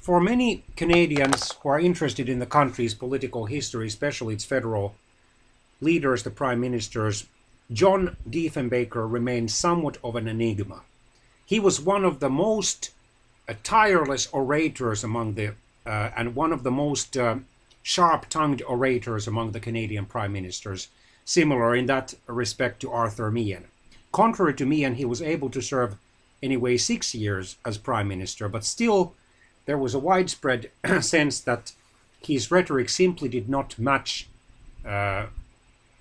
For many Canadians who are interested in the country's political history, especially its federal leaders, the prime ministers, John Diefenbaker remains somewhat of an enigma. He was one of the most tireless orators among the and one of the most sharp-tongued orators among the Canadian prime ministers, similar in that respect to Arthur Meighen. Contrary to Meighen, he was able to serve anyway 6 years as prime minister, but still there was a widespread sense that his rhetoric simply did not match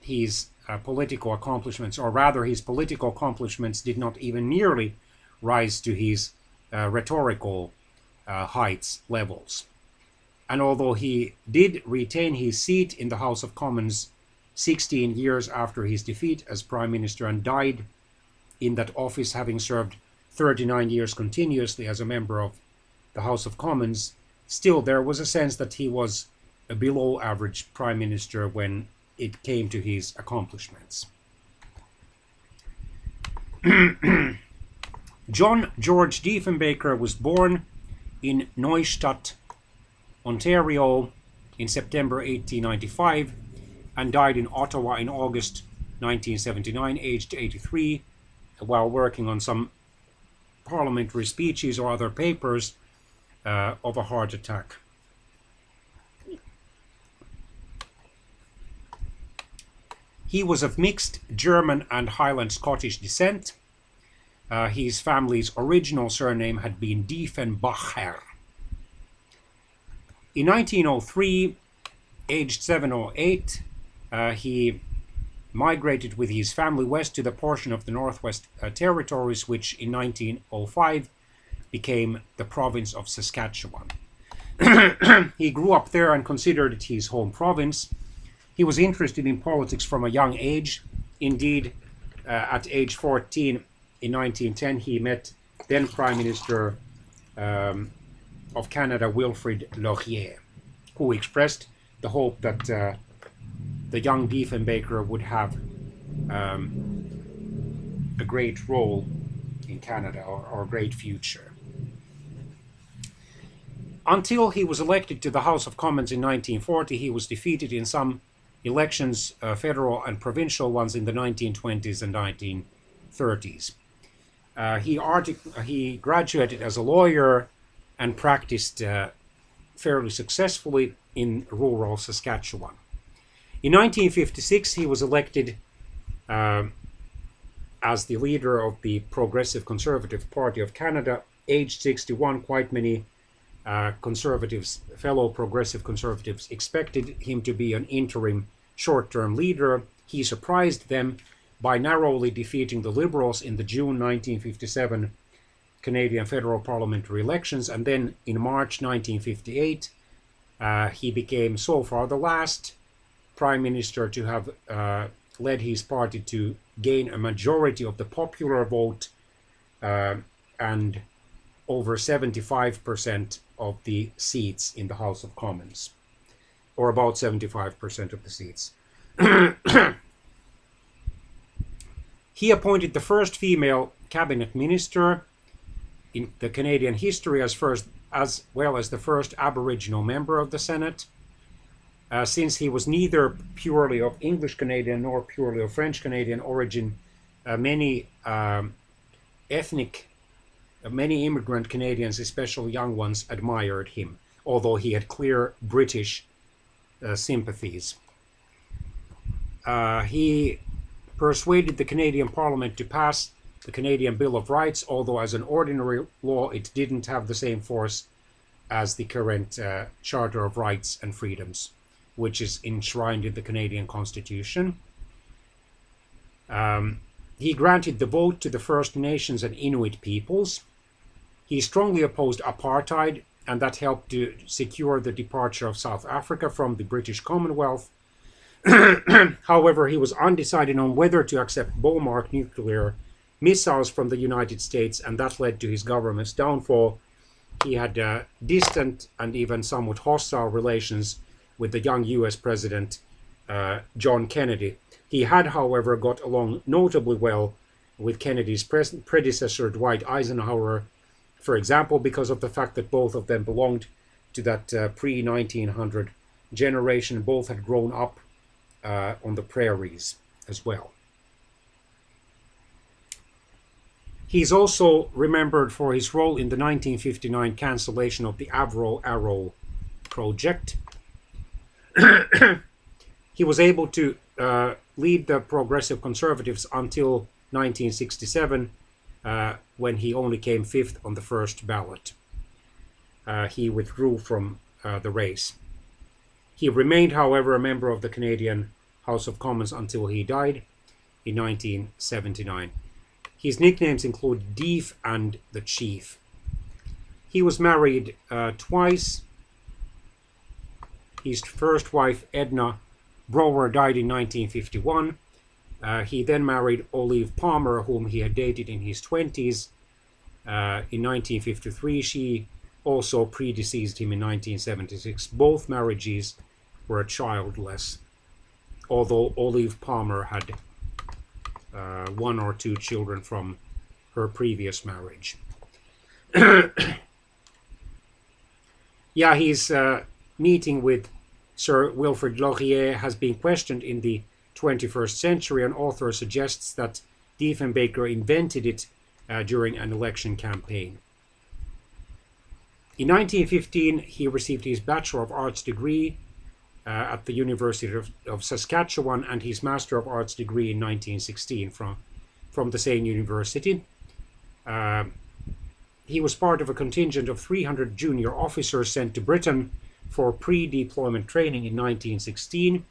his political accomplishments, or rather his political accomplishments did not even nearly rise to his rhetorical heights levels. And although he did retain his seat in the House of Commons 16 years after his defeat as prime minister and died in that office, having served 39 years continuously as a member of the House of Commons, still there was a sense that he was a below average prime minister when it came to his accomplishments. John George Diefenbaker was born in Neustadt, Ontario in September 1895 and died in Ottawa in August 1979, aged 83, while working on some parliamentary speeches or other papers of a heart attack. He was of mixed German and Highland Scottish descent. His family's original surname had been Diefenbacher. In 1903, aged 7 or 8, he migrated with his family west to the portion of the Northwest Territories, which in 1905 became the province of Saskatchewan. He grew up there and considered it his home province. He was interested in politics from a young age. Indeed, at age 14 in 1910, he met then Prime Minister of Canada, Wilfrid Laurier, who expressed the hope that the young Diefenbaker would have a great role in Canada or a great future. Until he was elected to the House of Commons in 1940, he was defeated in some elections, federal and provincial ones, in the 1920s and 1930s. He graduated as a lawyer and practiced fairly successfully in rural Saskatchewan. In 1956, he was elected as the leader of the Progressive Conservative Party of Canada. Aged 61, quite many fellow progressive conservatives, expected him to be an interim short-term leader. He surprised them by narrowly defeating the Liberals in the June 1957 Canadian federal parliamentary elections, and then in March 1958 he became so far the last prime minister to have led his party to gain a majority of the popular vote and over 75% of the seats in the House of Commons, or about 75% of the seats. He appointed the first female cabinet minister in the Canadian history, as well as the first Aboriginal member of the Senate. Since he was neither purely of English Canadian nor purely of French Canadian origin, many immigrant Canadians, especially young ones, admired him, although he had clear British sympathies. He persuaded the Canadian Parliament to pass the Canadian Bill of Rights, although as an ordinary law it didn't have the same force as the current Charter of Rights and Freedoms, which is enshrined in the Canadian Constitution. He granted the vote to the First Nations and Inuit peoples. He strongly opposed apartheid, and that helped to secure the departure of South Africa from the British Commonwealth. However, he was undecided on whether to accept Bomarc nuclear missiles from the United States, and that led to his government's downfall. He had distant and even somewhat hostile relations with the young US President John Kennedy. He had, however, got along notably well with Kennedy's predecessor Dwight Eisenhower, For example, because of the fact that both of them belonged to that pre-1900 generation, both had grown up on the prairies as well. He's also remembered for his role in the 1959 cancellation of the Avro Arrow project. He was able to lead the Progressive Conservatives until 1967, when he only came fifth on the first ballot. He withdrew from the race. He remained, however, a member of the Canadian House of Commons until he died in 1979. His nicknames include Deef and the Chief. He was married twice. His first wife, Edna Brower, died in 1951. He then married Olive Palmer, whom he had dated in his 20s. In 1953, she also predeceased him in 1976. Both marriages were childless, although Olive Palmer had 1 or 2 children from her previous marriage. Yeah, his meeting with Sir Wilfrid Laurier has been questioned in the 21st century. An author suggests that Diefenbaker invented it during an election campaign. In 1915, he received his Bachelor of Arts degree at the University of Saskatchewan and his Master of Arts degree in 1916 from the same university. He was part of a contingent of 300 junior officers sent to Britain for pre-deployment training in 1916.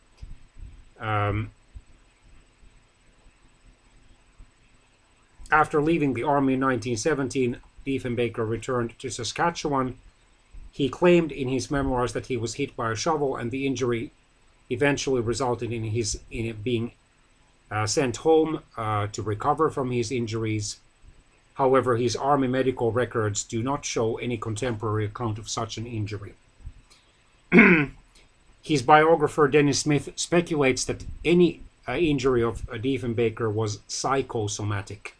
After leaving the army in 1917, Diefenbaker returned to Saskatchewan. He claimed in his memoirs that he was hit by a shovel, and the injury eventually resulted in it being sent home to recover from his injuries. However, his army medical records do not show any contemporary account of such an injury. His biographer Dennis Smith speculates that any injury of Diefenbaker was psychosomatic.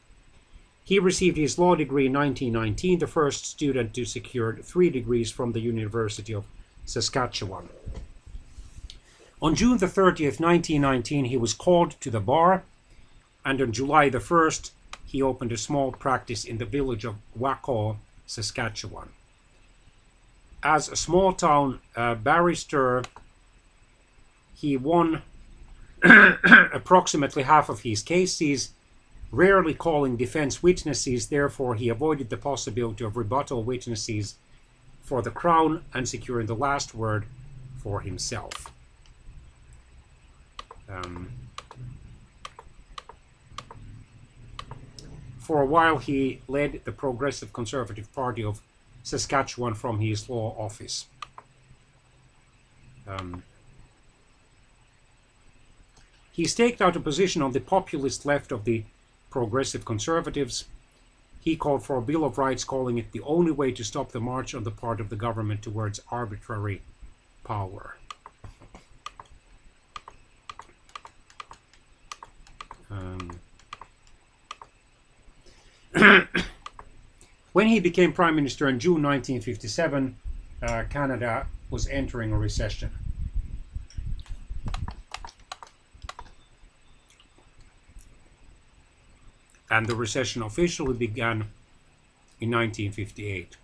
He received his law degree in 1919, the first student to secure 3 degrees from the University of Saskatchewan. On June the 30th, 1919, he was called to the bar, and on July the 1st, he opened a small practice in the village of Waco, Saskatchewan. As a small-town barrister, he won approximately half of his cases, rarely calling defense witnesses. Therefore, he avoided the possibility of rebuttal witnesses for the Crown and securing the last word for himself. For a while, he led the Progressive Conservative Party of Saskatchewan from his law office. He staked out a position on the populist left of the Progressive Conservatives. He called for a Bill of Rights, calling it the only way to stop the march on the part of the government towards arbitrary power. When he became Prime Minister in June 1957, Canada was entering a recession. And the recession officially began in 1958.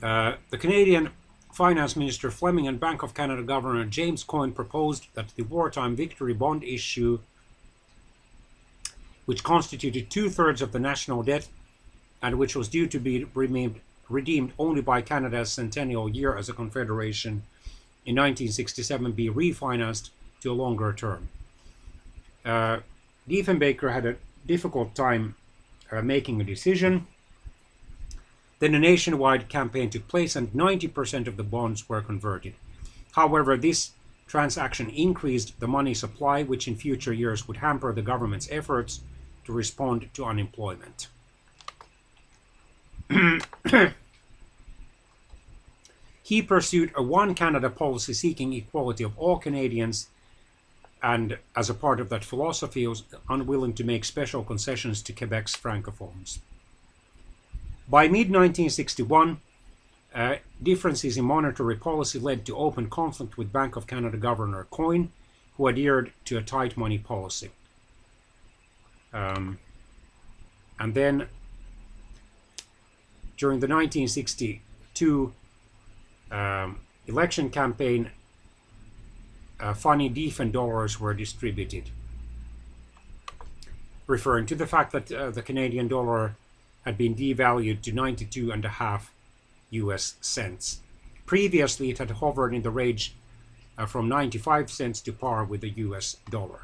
The Canadian Finance Minister Fleming and Bank of Canada Governor James Coyne proposed that the wartime victory bond issue, which constituted 2/3 of the national debt and which was due to be redeemed only by Canada's centennial year as a confederation in 1967, be refinanced to a longer term. Diefenbaker had a difficult time making a decision. Then a nationwide campaign took place and 90% of the bonds were converted. However, this transaction increased the money supply, which in future years would hamper the government's efforts to respond to unemployment. He pursued a One Canada policy seeking equality of all Canadians and as a part of that philosophy, he was unwilling to make special concessions to Quebec's francophones. By mid-1961, differences in monetary policy led to open conflict with Bank of Canada Governor Coyne, who adhered to a tight money policy. And then, during the 1962 election campaign, funny defense dollars were distributed, referring to the fact that the Canadian dollar had been devalued to 92.5 US cents. Previously, it had hovered in the range from 95 cents to par with the US dollar.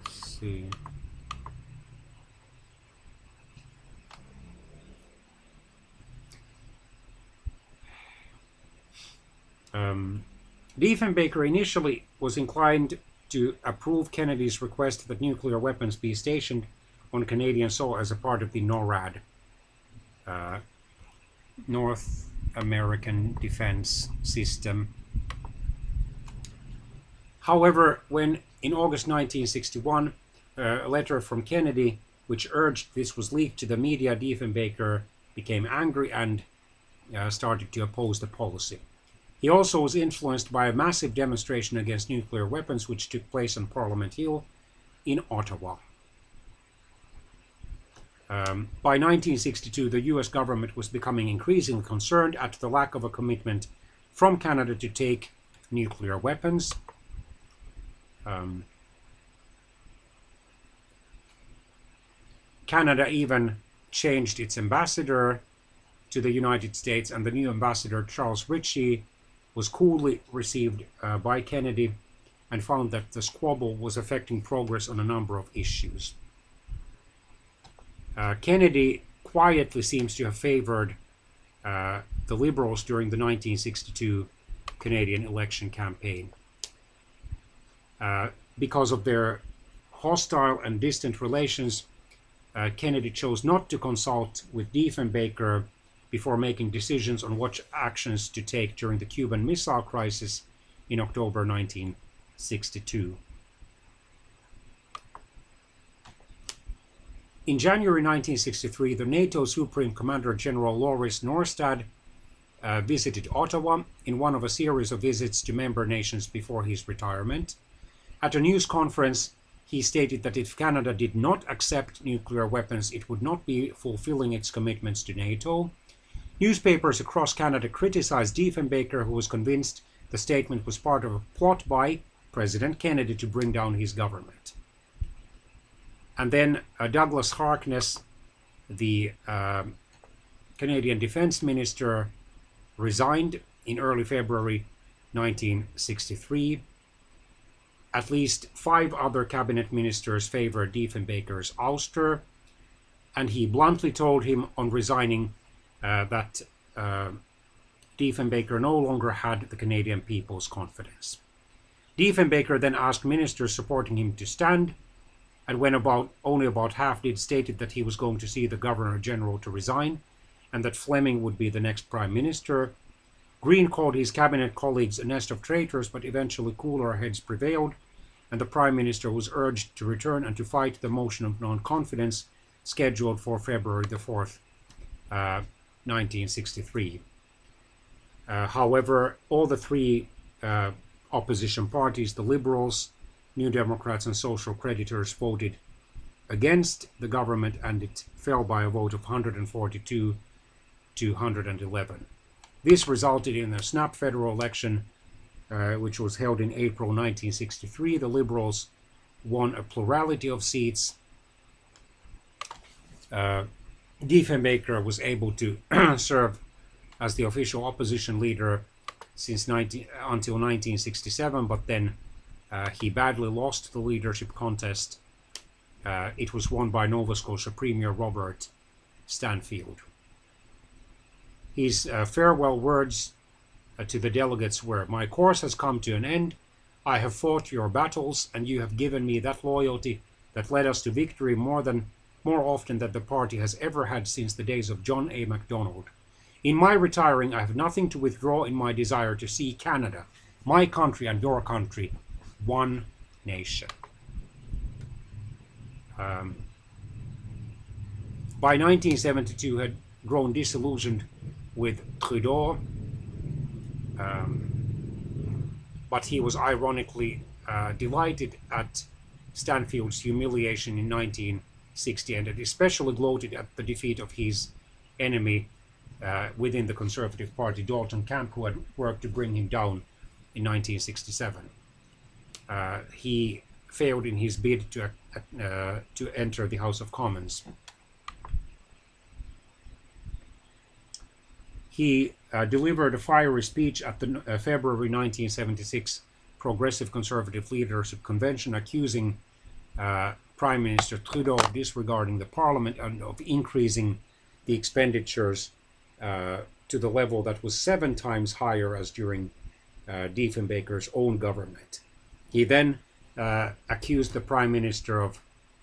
Let's see. Diefenbaker initially was inclined to approve Kennedy's request that nuclear weapons be stationed on Canadian soil as a part of the NORAD, North American Defense System. However, when in August 1961 a letter from Kennedy which urged this was leaked to the media, Diefenbaker became angry and started to oppose the policy. He also was influenced by a massive demonstration against nuclear weapons which took place on Parliament Hill in Ottawa. By 1962, the US government was becoming increasingly concerned at the lack of a commitment from Canada to take nuclear weapons. Canada even changed its ambassador to the United States, and the new ambassador, Charles Ritchie, was coolly received by Kennedy and found that the squabble was affecting progress on a number of issues. Kennedy quietly seems to have favored the Liberals during the 1962 Canadian election campaign. Because of their hostile and distant relations, Kennedy chose not to consult with Diefenbaker before making decisions on what actions to take during the Cuban Missile Crisis in October 1962. In January 1963, the NATO Supreme Commander General Lauris Norstad visited Ottawa in one of a series of visits to member nations before his retirement. At a news conference, he stated that if Canada did not accept nuclear weapons, it would not be fulfilling its commitments to NATO. Newspapers across Canada criticized Diefenbaker, who was convinced the statement was part of a plot by President Kennedy to bring down his government. And then Douglas Harkness, the Canadian Defense Minister, resigned in early February 1963. At least 5 other cabinet ministers favored Diefenbaker's ouster, and he bluntly told him on resigning that Diefenbaker no longer had the Canadian people's confidence. Diefenbaker then asked ministers supporting him to stand, and when only about half did, stated that he was going to see the Governor-General to resign, and that Fleming would be the next Prime Minister. Green called his cabinet colleagues a nest of traitors, but eventually cooler heads prevailed, and the Prime Minister was urged to return and to fight the motion of non-confidence scheduled for February the 4th, 1963. However, all the 3 opposition parties, the Liberals, New Democrats and Social Creditors, voted against the government, and it fell by a vote of 142 to 111. This resulted in a snap federal election, which was held in April 1963. The Liberals won a plurality of seats. Diefenbaker was able to serve as the official opposition leader until 1967, but then he badly lost the leadership contest. It was won by Nova Scotia Premier Robert Stanfield. His farewell words to the delegates were, "My course has come to an end. I have fought your battles, and you have given me that loyalty that led us to victory more often than the party has ever had since the days of John A. Macdonald. In my retiring, I have nothing to withdraw in my desire to see Canada, my country and your country, one nation. By 1972, had grown disillusioned with Trudeau, but he was ironically delighted at Stanfield's humiliation in 1960, and had especially gloated at the defeat of his enemy within the Conservative Party, Dalton Camp, who had worked to bring him down in 1967. He failed in his bid to enter the House of Commons. He delivered a fiery speech at the February 1976 Progressive Conservative Leadership Convention, accusing Prime Minister Trudeau of disregarding the Parliament and of increasing the expenditures to the level that was 7 times higher as during Diefenbaker's own government. He then accused the Prime Minister of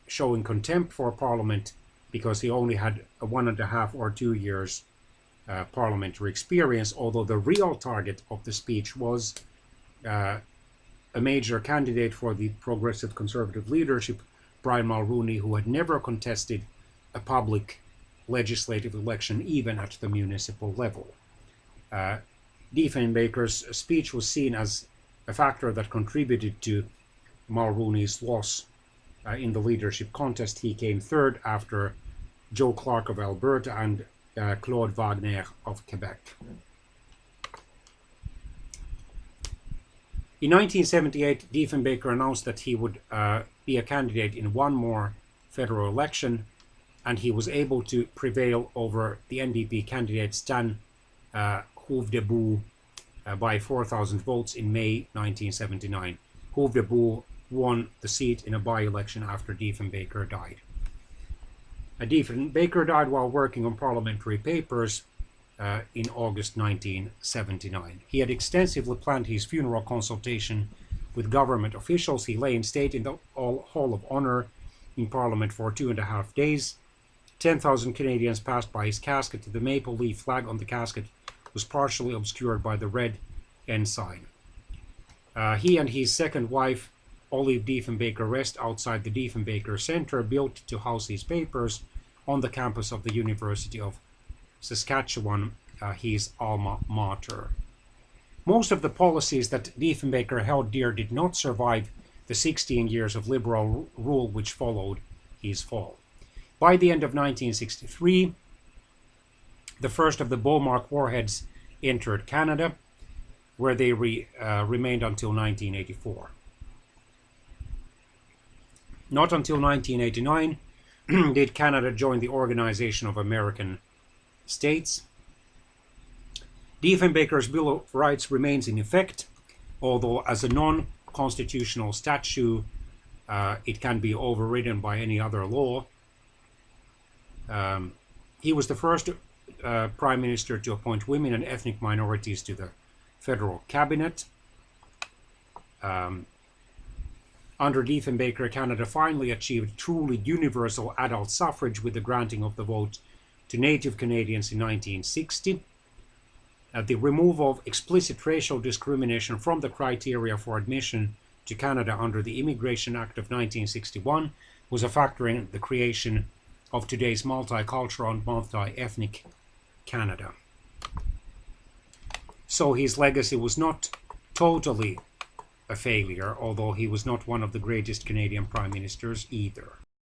showing contempt for Parliament because he only had a 1.5 or 2 years parliamentary experience, although the real target of the speech was a major candidate for the Progressive Conservative leadership, Brian Mulroney, who had never contested a public legislative election, even at the municipal level. Diefenbaker's speech was seen as a factor that contributed to Mulroney's loss in the leadership contest. He came third after Joe Clark of Alberta and Claude Wagner of Quebec. In 1978, Diefenbaker announced that he would be a candidate in one more federal election, and he was able to prevail over the NDP candidate Stan Hoofdeboe by 4,000 votes in May 1979. Hoofdeboe won the seat in a by-election after Diefenbaker died. Diefenbaker died while working on parliamentary papers in August 1979. He had extensively planned his funeral consultation with government officials. He lay in state in the Hall of Honor in Parliament for 2.5 days. 10,000 Canadians passed by his casket. The maple leaf flag on the casket was partially obscured by the red ensign. He and his second wife, Olive Diefenbaker, rest outside the Diefenbaker Centre, built to house his papers on the campus of the University of Saskatchewan, his alma mater. Most of the policies that Diefenbaker held dear did not survive the 16 years of Liberal rule which followed his fall. By the end of 1963, the first of the Beaumark warheads entered Canada, where they remained until 1984. Not until 1989 did Canada join the Organization of American States. Diefenbaker's Bill of Rights remains in effect, although as a non-constitutional statute, it can be overridden by any other law. He was the first Prime Minister to appoint women and ethnic minorities to the federal cabinet. Under Diefenbaker, Canada finally achieved truly universal adult suffrage with the granting of the vote to Native Canadians in 1960. The removal of explicit racial discrimination from the criteria for admission to Canada under the Immigration Act of 1961 was a factor in the creation of today's multicultural and multi-ethnic Canada. So his legacy was not totally a failure, although he was not one of the greatest Canadian prime ministers either.